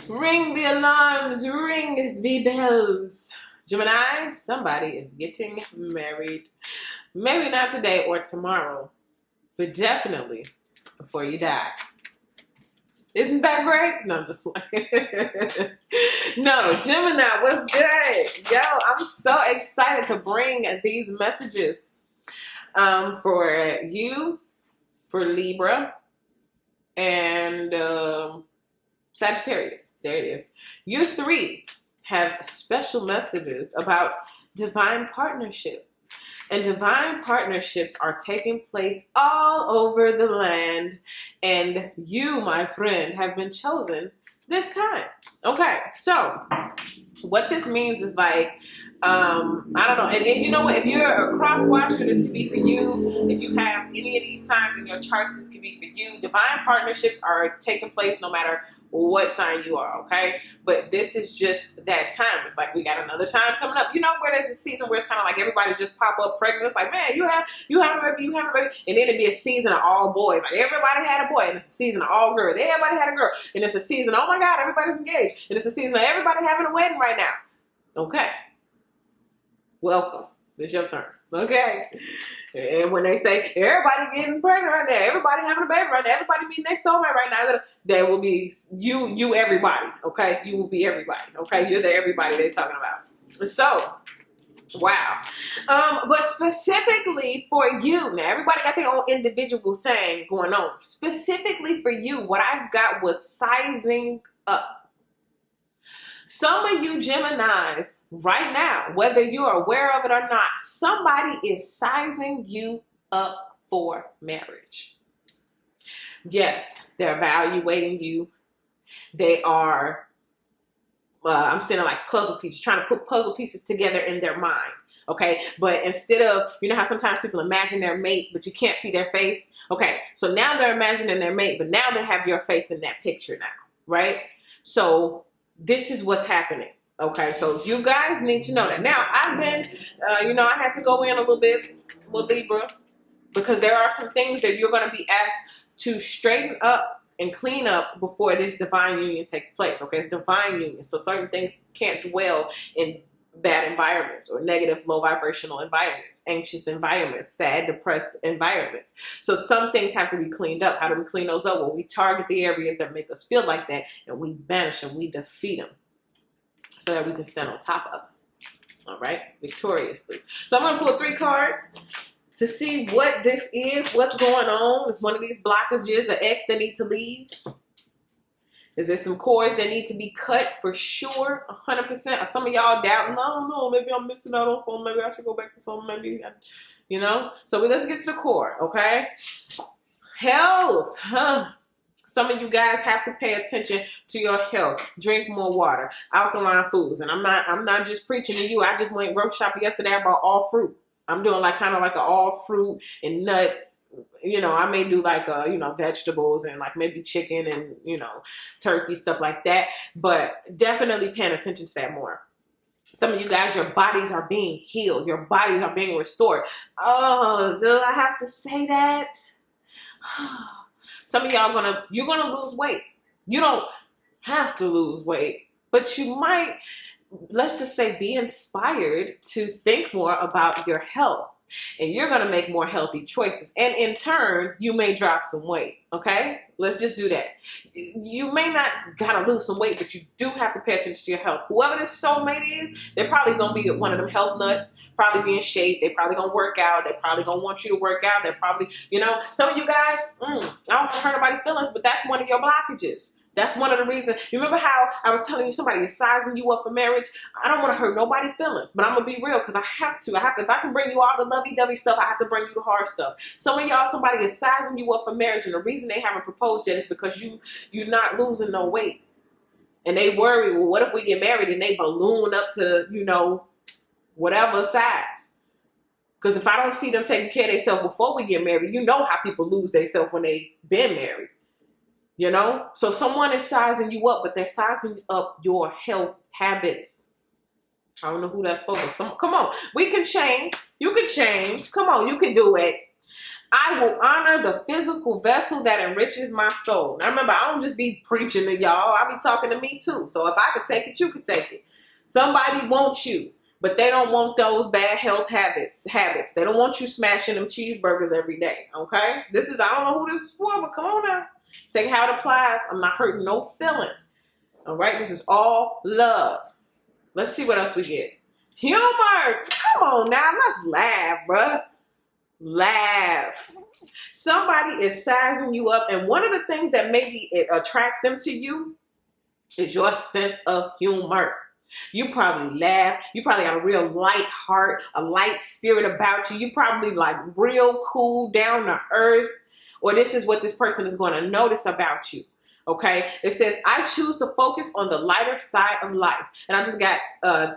Ring the alarms, ring the bells. Gemini, somebody is getting married. Maybe not today or tomorrow, but definitely before you die. Isn't that great? No, I'm just playing. No, Gemini, what's good? Yo, I'm so excited to bring these messages for you, for Libra, and Sagittarius. There it is. You three have special messages about divine partnership. And divine partnerships are taking place all over the land. And you, my friend, have been chosen this time. Okay, so what this means is like, I don't know. And you know what? If you're a cross watcher, this could be for you. If you have any of these signs in your charts, this could be for you. Divine partnerships are taking place no matter what sign you are, okay? But this is just that time. It's like we got another time coming up. You know where there's a season where it's kind of like everybody just pop up pregnant. It's like, man, you have a baby, you have a baby. And then it'd be a season of all boys. Like everybody had a boy. And it's a season of all girls. Everybody had a girl. And it's a season, oh my God, everybody's engaged. And it's a season of everybody having a wedding right now. Okay. Welcome. It's your turn. Okay. And when they say everybody getting pregnant right now, everybody having a baby right now, everybody meeting their soulmate right now, there will be you everybody. Okay. You will be everybody. Okay. You're the everybody they're talking about. So, wow. But specifically for you, now everybody got their own individual thing going on. Specifically for you, what I've got was sizing up. Some of you Geminis right now, whether you're aware of it or not, somebody is sizing you up for marriage. Yes, they're evaluating you. They are, I'm saying like puzzle pieces, trying to put puzzle pieces together in their mind. Okay, but instead of, you know how sometimes people imagine their mate, but you can't see their face? Okay, so now they're imagining their mate, but now they have your face in that picture now, right? So this is what's happening. Okay, so you guys need to know that. Now, I've been, I had to go in a little bit with Libra because there are some things that you're going to be asked to straighten up and clean up before this divine union takes place. Okay, it's divine union. So certain things can't dwell in bad environments or negative, low vibrational environments, anxious environments, sad, depressed environments. So some things have to be cleaned up. How do we clean those up? Well, we target the areas that make us feel like that and we banish them, we defeat them so that we can stand on top of them. All right, victoriously. So I'm going to pull 3 cards to see what this is, what's going on. Is one of these blockages, an ex that need to leave? Is there some cords that need to be cut for sure, 100%? Are some of y'all doubting? I don't know, maybe I'm missing out on something. Maybe I should go back to something. Maybe, So let's get to the core, okay? Health, Some of you guys have to pay attention to your health. Drink more water, alkaline foods. And I'm not just preaching to you. I just went grocery shopping yesterday about all fruit. I'm doing kind of like an all fruit and nuts. I may do like, vegetables and like maybe chicken and, turkey, stuff like that. But definitely paying attention to that more. Some of you guys, your bodies are being healed. Your bodies are being restored. Oh, do I have to say that? Some of y'all you're gonna lose weight. You don't have to lose weight, but you might, let's just say, be inspired to think more about your health. And you're going to make more healthy choices. And in turn, you may drop some weight. Okay? Let's just do that. You may not got to lose some weight, but you do have to pay attention to your health. Whoever this soulmate is, they're probably going to be one of them health nuts, probably be in shape. They're probably going to work out. They're probably going to want you to work out. They're probably, some of you guys, I don't want to hurt nobody's feelings, but that's one of your blockages. That's one of the reasons. You remember how I was telling you somebody is sizing you up for marriage? I don't want to hurt nobody's feelings, but I'm going to be real because I have to. If I can bring you all the lovey-dovey stuff, I have to bring you the hard stuff. Some of y'all, somebody is sizing you up for marriage, and the reason they haven't proposed yet is because you're not losing no weight. And they worry, well, what if we get married and they balloon up to, whatever size? Because if I don't see them taking care of themselves before we get married, you know how people lose themselves when they've been married. So someone is sizing you up, but they're sizing up your health habits. I don't know who that's for, but come on, we can change. You can change. Come on, you can do it. I will honor the physical vessel that enriches my soul. Now remember, I don't just be preaching to y'all. I be talking to me too. So if I could take it, you could take it. Somebody wants you, but they don't want those bad health habits. They don't want you smashing them cheeseburgers every day, okay? This is, I don't know who this is for, but come on now. Take how it applies. I'm not hurting no feelings, all right? This is all love. Let's see what else we get. Humor. Come on now. Let's laugh, bruh. Laugh. Somebody is sizing you up, and one of the things that maybe it attracts them to you is your sense of humor. You probably laugh. You probably got a real light heart, a light spirit about you. You probably like real cool, down to earth. Or this is what this person is going to notice about you. Okay, it says, I choose to focus on the lighter side of life. And I just got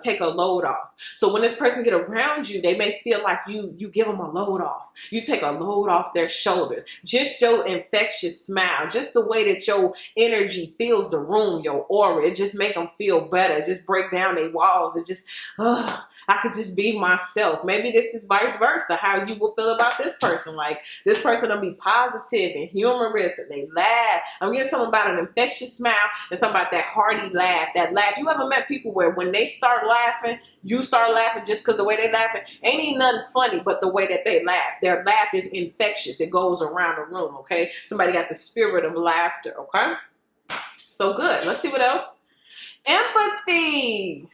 take a load off. So when this person get around you, they may feel like you give them a load off. You take a load off their shoulders. Just your infectious smile, just the way that your energy fills the room, your aura, it just make them feel better. Just break down their walls. It just, I could just be myself. Maybe this is vice versa, how you will feel about this person. Like this person will be positive and humorous and they laugh. I'm getting something about an infectious smile and something about that hearty laugh. That laugh. You ever met people where when they start laughing, you start laughing just because the way they laughing? Ain't even nothing funny but the way that they laugh. Their laugh is infectious. It goes around the room, okay? Somebody got the spirit of laughter, okay? So good. Let's see what else. Empathy.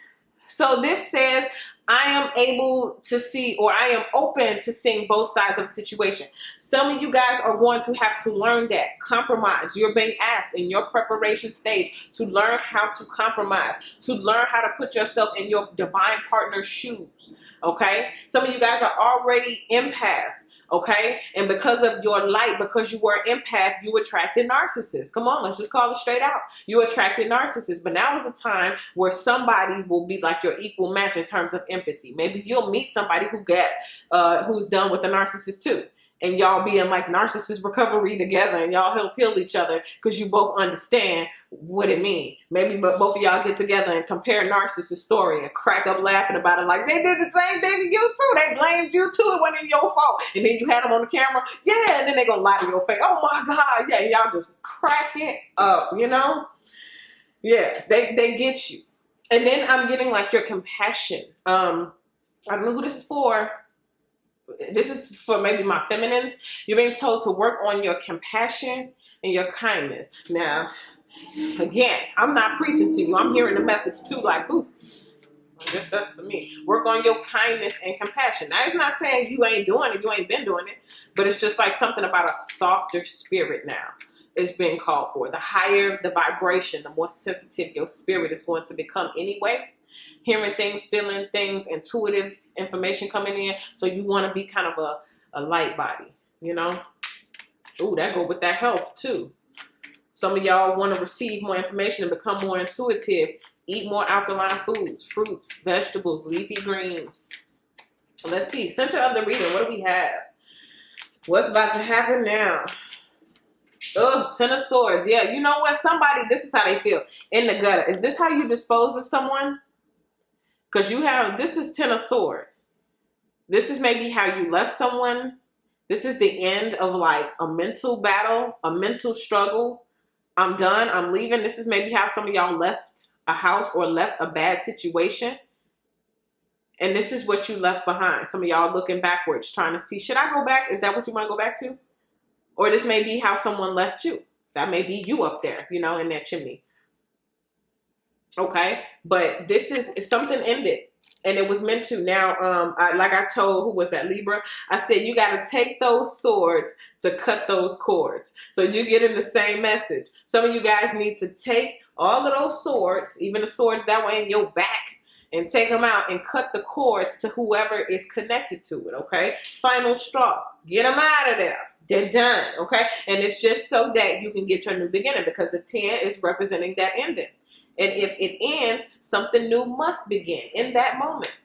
So this says, I am able to see, or I am open to seeing both sides of the situation. Some of you guys are going to have to learn that. Compromise. You're being asked in your preparation stage to learn how to compromise, to learn how to put yourself in your divine partner's shoes. Okay? Some of you guys are already empaths. Okay? And because of your light, because you were an empath, you attracted narcissists. Come on, let's just call it straight out. You attracted narcissists. But now is a time where somebody will be like your equal match in terms of empathy. Maybe you'll meet somebody who's done with a narcissist too. And y'all be in like narcissist recovery together and y'all help heal each other because you both understand what it means. Maybe both of y'all get together and compare narcissist story and crack up laughing about it like they did the same thing to you too. They blamed you too. It wasn't your fault. And then you had them on the camera. Yeah. And then they gonna lie to your face. Oh my God. Yeah. Y'all just crack it up, you know? Yeah. They get you. And then I'm getting like your compassion. I don't know who this is for. This is for maybe my feminines. You're being told to work on your compassion and your kindness. Now, again, I'm not preaching to you. I'm hearing the message too, like, ooh, I guess that's for me. Work on your kindness and compassion. Now, it's not saying you ain't doing it, you ain't been doing it, but it's just like something about a softer spirit now is being called for. The higher the vibration, the more sensitive your spirit is going to become anyway. Hearing things, feeling things, intuitive information coming in. So you want to be kind of a light body, you know? Ooh, that go with that health too. Some of y'all want to receive more information and become more intuitive. Eat more alkaline foods, fruits, vegetables, leafy greens. Let's see. Center of the reading. What do we have? What's about to happen now? Oh, Ten of Swords. Yeah, you know what? Somebody, this is how they feel. In the gutter. Is this how you dispose of someone? Because you have, this is Ten of Swords. This is maybe how you left someone. This is the end of like a mental battle, a mental struggle. I'm done. I'm leaving. This is maybe how some of y'all left a house or left a bad situation. And this is what you left behind. Some of y'all looking backwards, trying to see, should I go back? Is that what you want to go back to? Or this may be how someone left you. That may be you up there, you know, in that chimney. Okay, but this is something ended, and it was meant to. Now, like I told, who was that, Libra? I said you got to take those swords to cut those cords. So you're getting the same message. Some of you guys need to take all of those swords, even the swords that were in your back, and take them out and cut the cords to whoever is connected to it. Okay, final straw. Get them out of there. They're done. Okay, and it's just so that you can get your new beginning, because the 10 is representing that ending. And if it ends, something new must begin in that moment.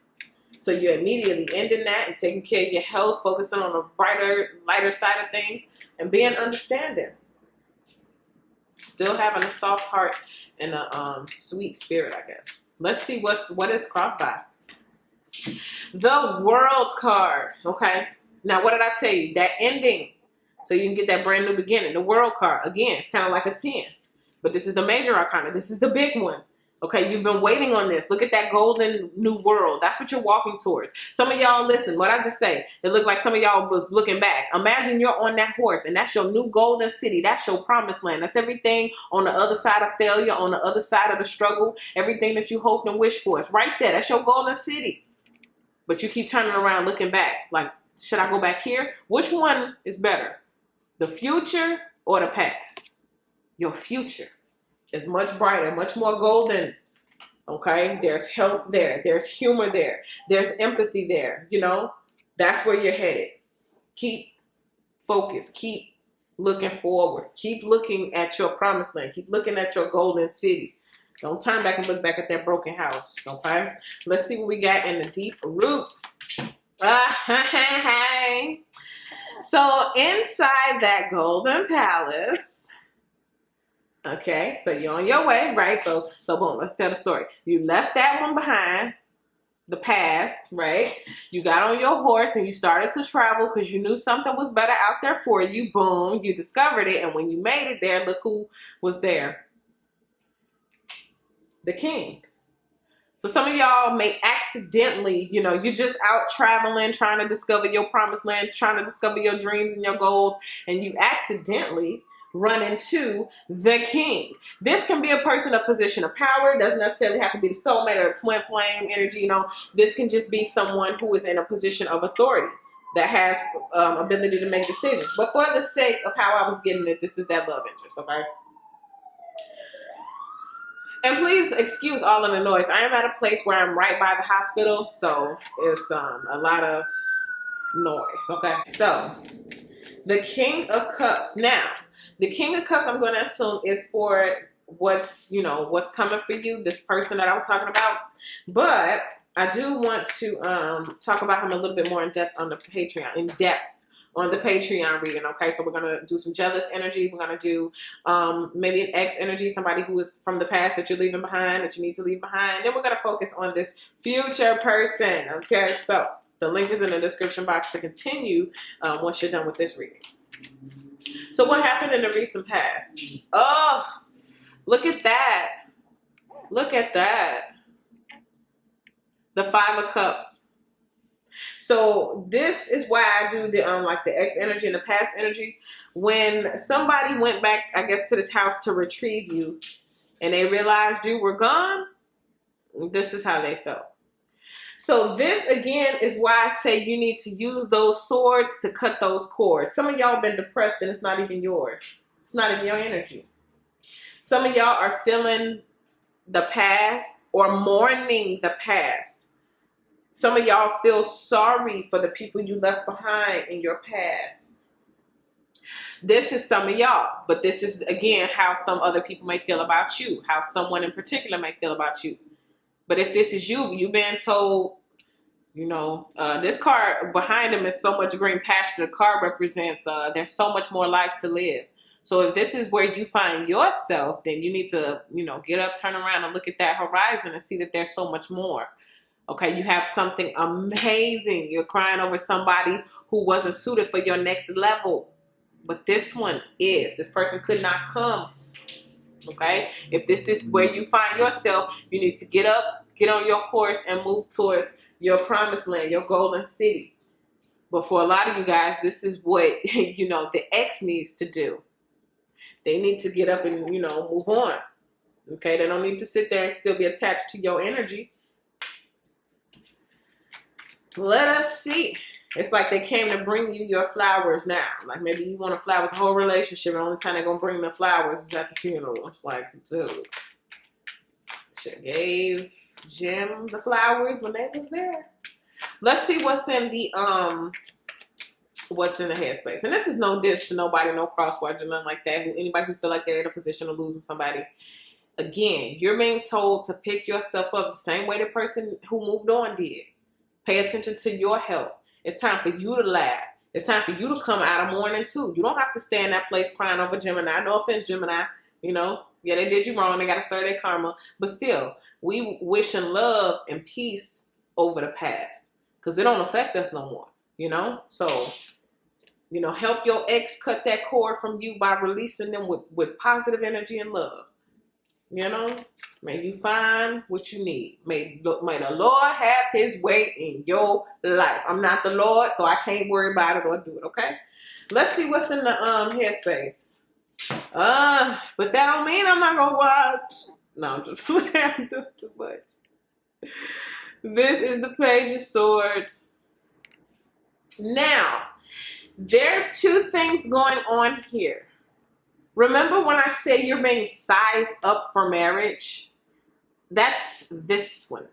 So you're immediately ending that and taking care of your health, focusing on a brighter, lighter side of things, and being understanding. Still having a soft heart and a sweet spirit, I guess. Let's see what is crossed by. The World card. Okay. Now, what did I tell you? That ending, so you can get that brand new beginning. The world card, again, it's kind of like a 10. But this is the major arcana. This is the big one. Okay, you've been waiting on this. Look at that golden new world. That's what you're walking towards. Some of y'all, listen, what I just say, it looked like some of y'all was looking back. Imagine you're on that horse, and that's your new golden city. That's your promised land. That's everything on the other side of failure, on the other side of the struggle, everything that you hoped and wished for. It's right there. That's your golden city. But you keep turning around looking back. Like, should I go back here? Which one is better? The future or the past? Your future is much brighter, much more golden. Okay, there's health there, there's humor there, there's empathy there. You know, that's where you're headed. Keep focused, keep looking forward, keep looking at your promised land, keep looking at your golden city. Don't turn back and look back at that broken house. Okay, let's see what we got in the deep root. So inside that golden palace. Okay, so you're on your way, right? So boom, let's tell the story. You left that one behind, the past, right? You got on your horse and you started to travel because you knew something was better out there for you. Boom, you discovered it. And when you made it there, look who was there. The king. So some of y'all may accidentally, you know, you're just out traveling, trying to discover your promised land, trying to discover your dreams and your goals, and you accidentally run into the king. This can be a person, a position of power. It doesn't necessarily have to be the soulmate or twin flame energy. You know, this can just be someone who is in a position of authority that has ability to make decisions. But for the sake of how I was getting it, this is that love interest, okay? And please excuse all of the noise. I am at a place where I'm right by the hospital, so it's a lot of noise, okay? So, the King of Cups. Now, the King of Cups, I'm going to assume, is for what's, you know, what's coming for you, this person that I was talking about. But I do want to talk about him a little bit more in depth on the Patreon, on the Patreon reading, okay? So we're going to do some jealous energy. We're going to do maybe an ex energy, somebody who is from the past that you're leaving behind, that you need to leave behind. Then we're going to focus on this future person, okay? So the link is in the description box to continue once you're done with this reading. So what happened in the recent past? Oh, look at that. Look at that. The Five of Cups. So this is why I do the like the ex energy and the past energy. When somebody went back, I guess, to this house to retrieve you and they realized you were gone, this is how they felt. So this, again, is why I say you need to use those swords to cut those cords. Some of y'all have been depressed and it's not even yours. It's not even your energy. Some of y'all are feeling the past or mourning the past. Some of y'all feel sorry for the people you left behind in your past. This is some of y'all, but this is, again, how some other people may feel about you, how someone in particular may feel about you. But if this is you, you've been told, you know, this card behind him is so much green pasture. The card represents there's so much more life to live. So if this is where you find yourself, then you need to, you know, get up, turn around and look at that horizon and see that there's so much more. Okay, you have something amazing. You're crying over somebody who wasn't suited for your next level. But this one is. This person could not come. Okay, if this is where you find yourself, you need to get up, get on your horse, and move towards your promised land, your golden city. But for a lot of you guys, this is what, you know, the ex needs to do. They need to get up and, you know, move on. Okay, they don't need to sit there and still be attached to your energy. Let us see. It's like they came to bring you your flowers now. Like maybe you want a flowers, the whole relationship, and the only time they're going to bring the flowers is at the funeral. It's like, dude, should have gave Jim the flowers when they was there. Let's see what's in the headspace. And this is no diss to nobody, no crosswatch or nothing like that. Anybody who feel like they're in a position of losing somebody. Again, you're being told to pick yourself up the same way the person who moved on did. Pay attention to your health. It's time for you to laugh. It's time for you to come out of mourning too. You don't have to stay in that place crying over Gemini. No offense, Gemini. You know, yeah, they did you wrong. They got to serve their karma. But still, we wishing love and peace over the past because it don't affect us no more. you know? So, you know, help your ex cut that cord from you by releasing them with positive energy and love. You know, may you find what you need. May the Lord have his way in your life. I'm not the Lord, so I can't worry about it or do it, okay? Let's see what's in the headspace. But that don't mean I'm not gonna watch. No, I'm just playing. I'm doing too much. This is the Page of Swords. Now, there are two things going on here. Remember when I said you're being sized up for marriage? That's this one.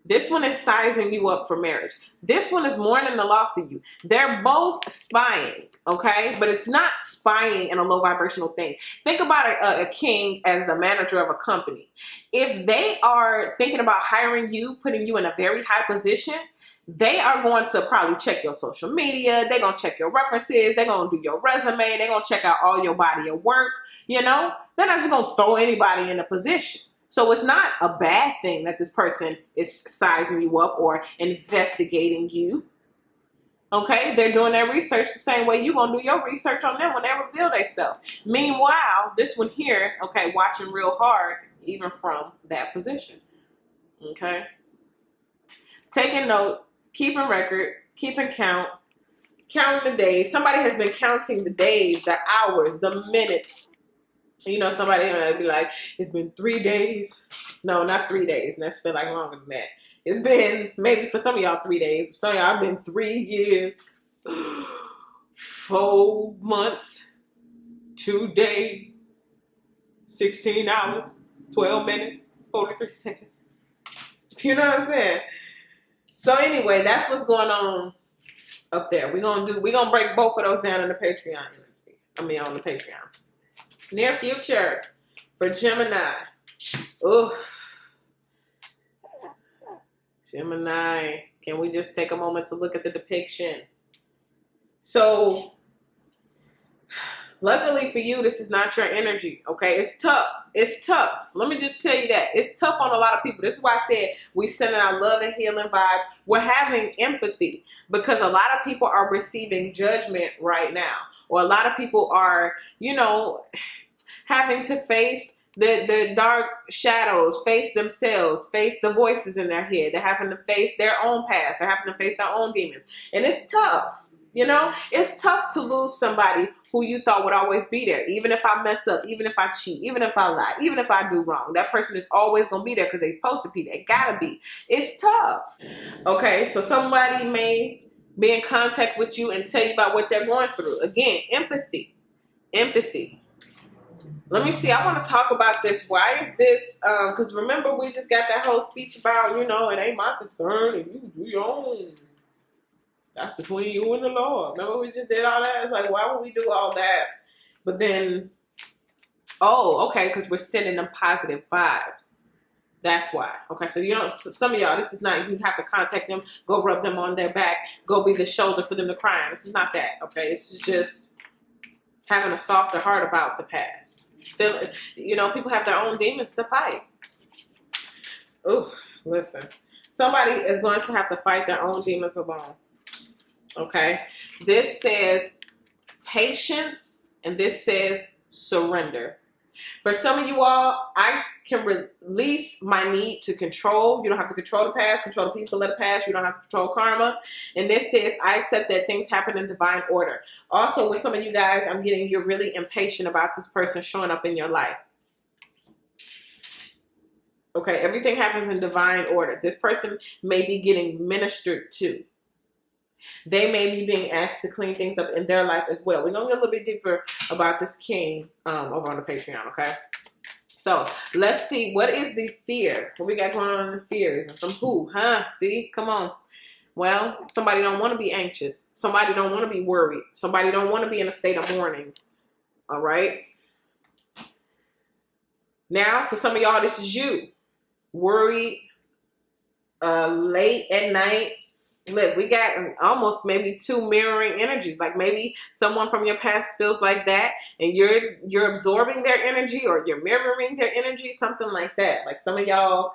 This one is sizing you up for marriage. This one is mourning the loss of you. They're both spying, okay? But it's not spying in a low vibrational thing. Think about a king as the manager of a company. If they are thinking about hiring you, putting you in a very high position, they are going to probably check your social media. They're going to check your references. They're going to do your resume. They're going to check out all your body of work. You know, they're not just going to throw anybody in a position. So it's not a bad thing that this person is sizing you up or investigating you. Okay, they're doing their research the same way you're going to do your research on them when they reveal themselves. Meanwhile, this one here, okay, watching real hard, even from that position. Okay, taking note. Keeping record, keeping count, counting the days. Somebody has been counting the days, the hours, the minutes. You know, somebody might be like, it's been 3 days. No, not 3 days. That's feel like longer than that. It's been, maybe for some of y'all 3 days. Some of y'all been 3 years, 4 months, 2 days, 16 hours, 12 minutes, 43 seconds. You know what I'm saying? So anyway, that's what's going on up there. We're gonna break both of those down in the Patreon. On the Patreon. Near future for Gemini. Oof. Gemini. Can we just take a moment to look at the depiction? So luckily for you, this is not your energy, okay? It's tough. It's tough. Let me just tell you that. It's tough on a lot of people. This is why I said we sending out love and healing vibes. We're having empathy because a lot of people are receiving judgment right now. Or a lot of people are, you know, having to face the dark shadows, face themselves, face the voices in their head. They're having to face their own past. They're having to face their own demons. And it's tough. You know, it's tough to lose somebody who you thought would always be there. Even if I mess up, even if I cheat, even if I lie, even if I do wrong, that person is always going to be there because they're supposed to be. They got to be. It's tough. Okay, so somebody may be in contact with you and tell you about what they're going through. Again, empathy. Empathy. Let me see. I want to talk about this. Why is this? Because remember, we just got that whole speech about, you know, it ain't my concern and you do your own. That's between you and the Lord. Remember we just did all that? It's like, why would we do all that? But then, oh, okay, because we're sending them positive vibes. That's why. Okay, so you know, some of y'all, this is not, you have to contact them, go rub them on their back, go be the shoulder for them to cry on. This is not that, okay? This is just having a softer heart about the past. You know, people have their own demons to fight. Oh, listen. Somebody is going to have to fight their own demons alone. Okay, this says patience and this says surrender. For some of you all, I can release my need to control. You don't have to control the past, control the people of the past. You don't have to control karma. And this says I accept that things happen in divine order. Also, with some of you guys, I'm getting you're really impatient about this person showing up in your life. Okay, everything happens in divine order. This person may be getting ministered to. They may be being asked to clean things up in their life as well. We're going to get a little bit deeper about this king over on the Patreon, okay? So, let's see. What is the fear? What we got going on in the fears? And from who? Huh? See? Come on. Well, somebody don't want to be anxious. Somebody don't want to be worried. Somebody don't want to be in a state of mourning. All right? Now, for some of y'all, this is you. Worried, late at night. Look, we got almost maybe two mirroring energies. Like maybe someone from your past feels like that and you're absorbing their energy or you're mirroring their energy, something like that. Like some of y'all,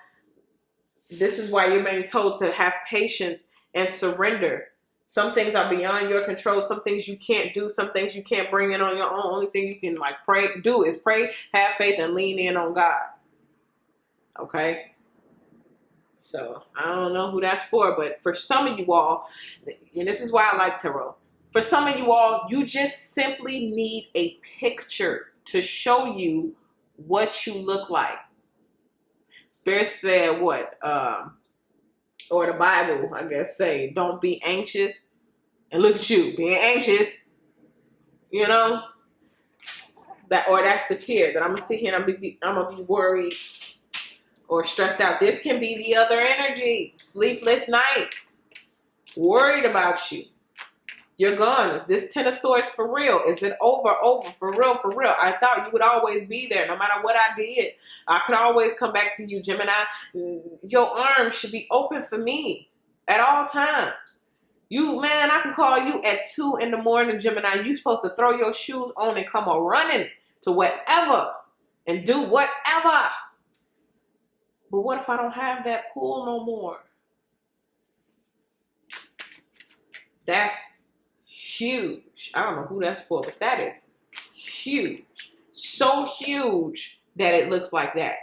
this is why you're being told to have patience and surrender. Some things are beyond your control. Some things you can't do. Some things you can't bring in on your own. Only thing you can like do is pray, have faith, and lean in on God. Okay? So I don't know who that's for, but for some of you all, and this is why I like tarot. For some of you all, you just simply need a picture to show you what you look like. Spirit said what? Or the Bible, I guess, say, don't be anxious. And look at you, being anxious. You know? That's the fear that I'm going to sit here and I'm going to be worried or stressed out. This can be the other energy. Sleepless nights. Worried about you. You're gone. Is this Ten of Swords for real? Is it over, for real, for real? I thought you would always be there no matter what I did. I could always come back to you, Gemini. Your arms should be open for me at all times. Man, I can call you at 2 in the morning, Gemini. You're supposed to throw your shoes on and come running to whatever and do whatever. But what if I don't have that pull no more? That's huge. I don't know who that's for, but that is huge. So huge that it looks like that.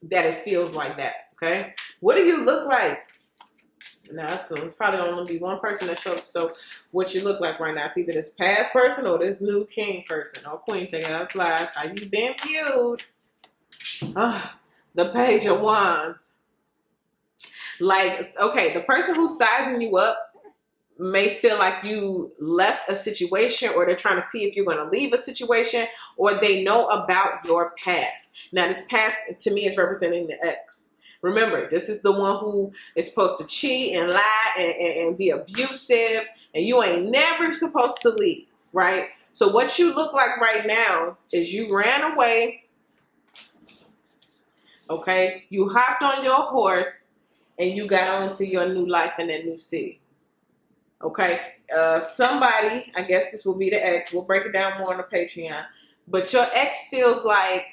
That it feels like that. Okay? What do you look like? Now, so it's probably only be one person that shows so what you look like right now. It's either this past person or this new king person or queen. Take it out of class. How you been viewed? The Page of Wands. Like, okay, the person who's sizing you up may feel like you left a situation, or they're trying to see if you're going to leave a situation, or they know about your past. Now, this past to me is representing the ex. Remember, this is the one who is supposed to cheat and lie and be abusive, and you ain't never supposed to leave, right? So what you look like right now is you ran away, okay? You hopped on your horse, and you got on to your new life in that new city. Okay, somebody, I guess this will be the ex. We'll break it down more on the Patreon. But your ex feels like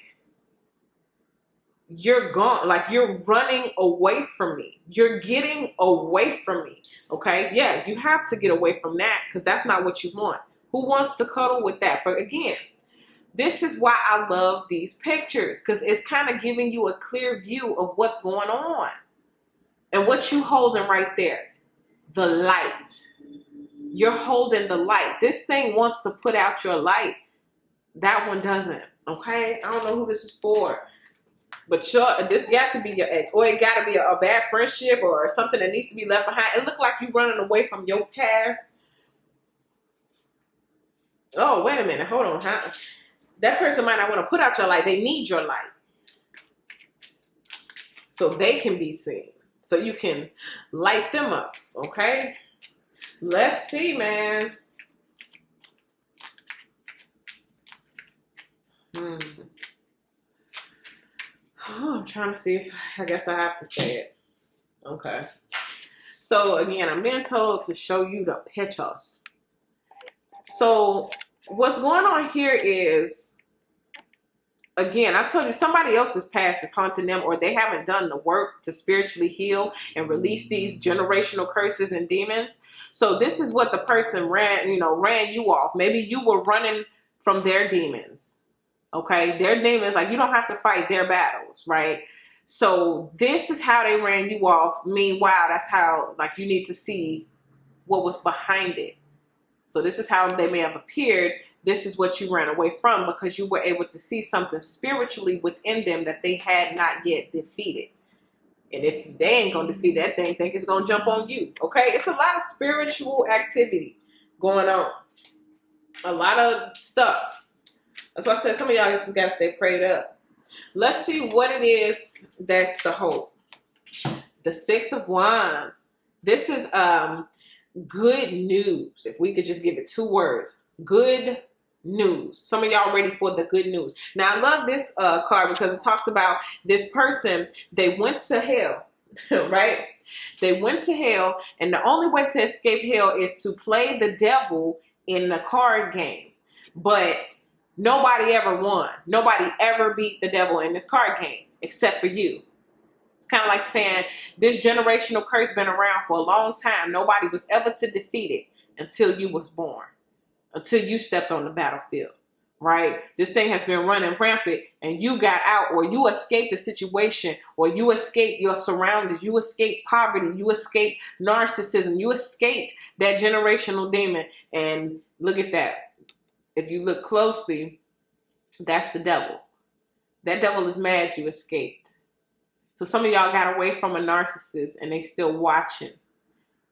you're gone, like you're running away from me. You're getting away from me. Okay, yeah, you have to get away from that because that's not what you want. Who wants to cuddle with that? But again, this is why I love these pictures, because it's kind of giving you a clear view of what's going on. And what you holding right there, the light. You're holding the light. This thing wants to put out your light. That one doesn't. Okay? I don't know who this is for. But this got to be your ex. Or it got to be a bad friendship or something that needs to be left behind. It looked like you running away from your past. Oh, wait a minute. Hold on. That person might not want to put out your light. They need your light. So they can be seen. So you can light them up. Okay? Let's see, man. Oh, I'm trying to see if I guess I have to say it. Okay. So again, I'm being told to show you the pictures. So what's going on here is, again, I told you somebody else's past is haunting them, or they haven't done the work to spiritually heal and release these generational curses and demons. So this is what the person ran you off. Maybe you were running from their demons. Okay, their demons, like you don't have to fight their battles, right? So this is how they ran you off. Meanwhile, that's how, like, you need to see what was behind it. So this is how they may have appeared. This is what you ran away from because you were able to see something spiritually within them that they had not yet defeated. And if they ain't going to defeat that thing, think it's going to jump on you. Okay? It's a lot of spiritual activity going on. A lot of stuff. That's why I said some of y'all just got to stay prayed up. Let's see what it is that's the hope. The Six of Wands. This is good news. If we could just give it 2 words. Good news. Some of y'all ready for the good news. Now, I love this card because it talks about this person. They went to hell, right? They went to hell, and the only way to escape hell is to play the devil in the card game. But nobody ever won. Nobody ever beat the devil in this card game except for you. Kind of like saying this generational curse been around for a long time. Nobody was ever to defeat it until you was born, until you stepped on the battlefield, right? This thing has been running rampant and you got out, or you escaped a situation, or you escaped your surroundings, you escaped poverty, you escaped narcissism, you escaped that generational demon. And look at that. If you look closely, that's the devil. That devil is mad you escaped. So some of y'all got away from a narcissist and they still watching.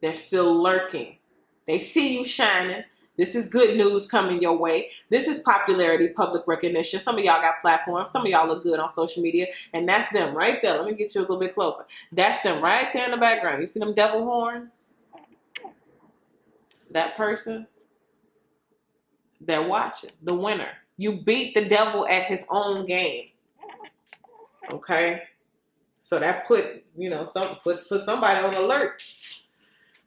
They're still lurking. They see you shining. This is good news coming your way. This is popularity, public recognition. Some of y'all got platforms. Some of y'all look good on social media. And that's them right there. Let me get you a little bit closer. That's them right there in the background. You see them devil horns? That person? They're watching. The winner. You beat the devil at his own game. Okay? So that put, you know, put somebody on alert.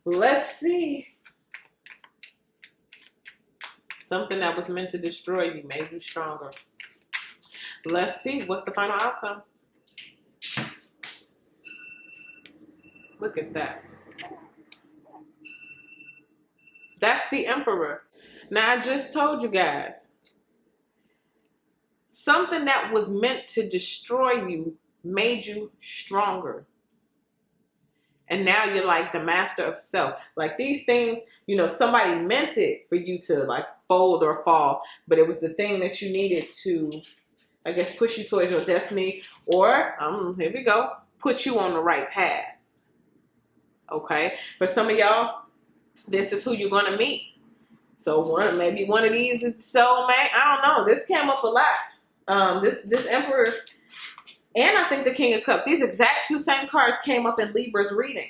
Let's see. Something that was meant to destroy you made you stronger. Let's see. What's the final outcome? Look at that. That's the Emperor. Now, I just told you guys. Something that was meant to destroy you made you stronger. And now you're like the master of self. Like these things, you know, somebody meant it for you to like fold or fall, but it was the thing that you needed to, I guess, push you towards your destiny, or, here we go, put you on the right path. Okay? For some of y'all, this is who you're going to meet. So maybe one of these is soulmate. I don't know. This came up a lot. This Emperor, and I think the King of Cups. These exact two same cards came up in Libra's reading.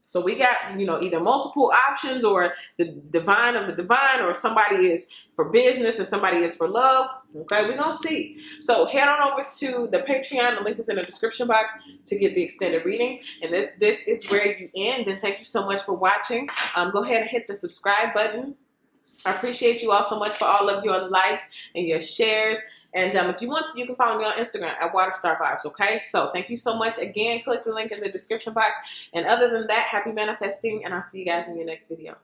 So we got, you know, either multiple options, or the divine of the divine, or somebody is for business and somebody is for love. Okay, we're going to see. So head on over to the Patreon. The link is in the description box to get the extended reading. And this is where you end. And thank you so much for watching. Go ahead and hit the subscribe button. I appreciate you all so much for all of your likes and your shares. And if you want to, you can follow me on Instagram at WaterStarVibes, okay? So thank you so much. Again, click the link in the description box. And other than that, happy manifesting, and I'll see you guys in your next video.